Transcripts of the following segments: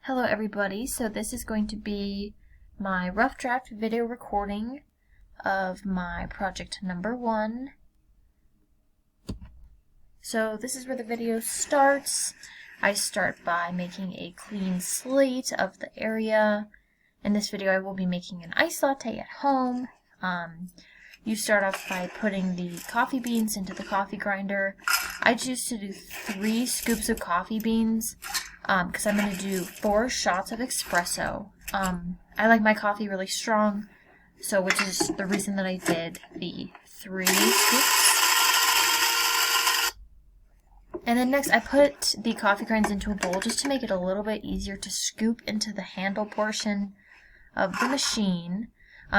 Hello everybody, so this is going to be my rough draft video recording of my project number 1. So this is where the video starts. I start by making a clean slate of the area. In this video I will be making an iced latte at home. You start off by putting the coffee beans into the coffee grinder. I choose to do 3 scoops of coffee beans because I'm going to do 4 shots of espresso. I like my coffee really strong, so which is the reason that I did the 3 scoops. And then next I put the coffee grinds into a bowl just to make it a little bit easier to scoop into the handle portion of the machine.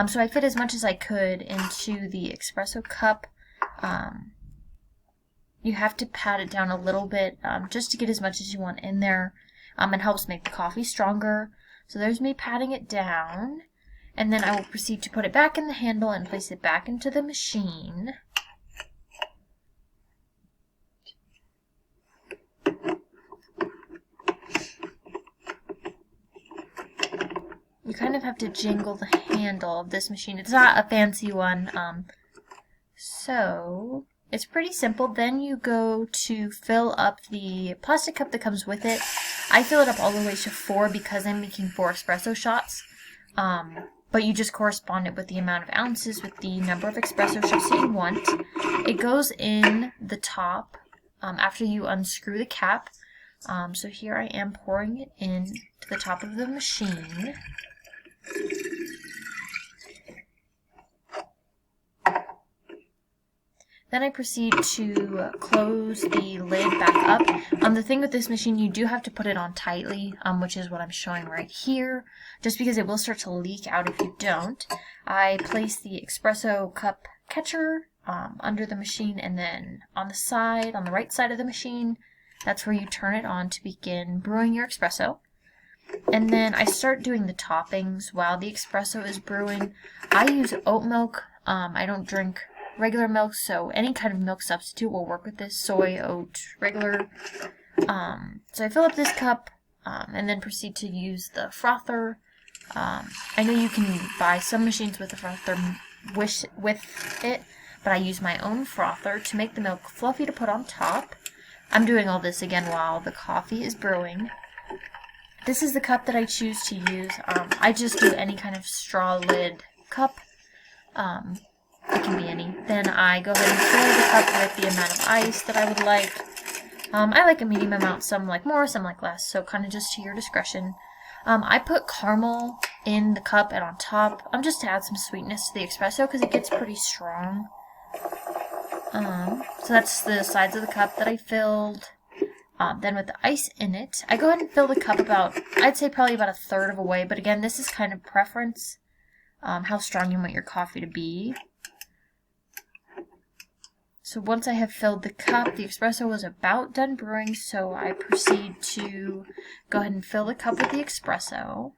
So I fit as much as I could into the espresso cup. You have to pat it down a little bit just to get as much as you want in there. It helps make the coffee stronger. So there's me patting it down. And then I will proceed to put it back in the handle and place it back into the machine. You kind of have to jingle the handle of this machine. It's not a fancy one. So it's pretty simple. Then you go to fill up the plastic cup that comes with it. I fill it up all the way to 4 because I'm making 4 espresso shots. But you just correspond it with the amount of ounces with the number of espresso shots that you want. It goes in the top after you unscrew the cap. So here I am pouring it in to the top of the machine. Then I proceed to close the lid back up. The thing with this machine, you do have to put it on tightly, which is what I'm showing right here, just because it will start to leak out if you don't. I place the espresso cup catcher under the machine, and then on the side, on the right side of the machine, that's where you turn it on to begin brewing your espresso. And then I start doing the toppings while the espresso is brewing. I use oat milk. I don't drink regular milk, so any kind of milk substitute will work with this. Soy, oat, regular. So I fill up this cup and then proceed to use the frother. I know you can buy some machines with a frother with it, but I use my own frother to make the milk fluffy to put on top. I'm doing all this again while the coffee is brewing. This is the cup that I choose to use. I just do any kind of straw lid cup. It can be any. Then I go ahead and fill the cup with the amount of ice that I would like. I like a medium amount, some like more, some like less, so kind of just to your discretion. I put caramel in the cup and on top, just to add some sweetness to the espresso because it gets pretty strong. So that's the sides of the cup that I filled. Then with the ice in it, I go ahead and fill the cup about, I'd say probably about 1/3 of a way, but again, this is kind of preference, how strong you want your coffee to be. So once I have filled the cup, the espresso was about done brewing, so I proceed to go ahead and fill the cup with the espresso.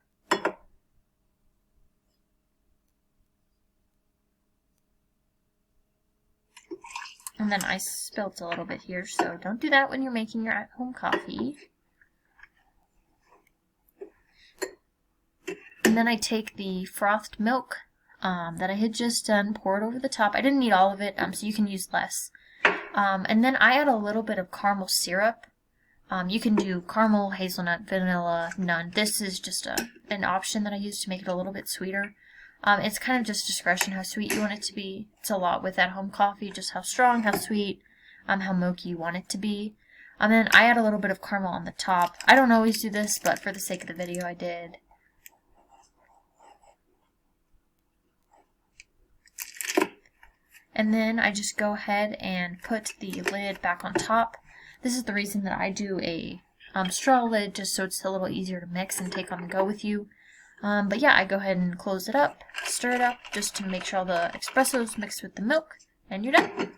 And then I spilt a little bit here, so don't do that when you're making your at-home coffee. And then I take the frothed milk that I had just done, pour it over the top. I didn't need all of it, so you can use less. And then I add a little bit of caramel syrup. You can do caramel, hazelnut, vanilla, none. This is just an option that I use to make it a little bit sweeter. It's kind of just discretion how sweet you want it to be. It's a lot with at-home coffee, just how strong, how sweet, how milky you want it to be. And then I add a little bit of caramel on the top. I don't always do this, but for the sake of the video I did. And then I just go ahead and put the lid back on top. This is the reason that I do a straw lid, just so it's a little easier to mix and take on the go with you. But yeah, I go ahead and close it up, stir it up, just to make sure all the espresso is mixed with the milk, and you're done.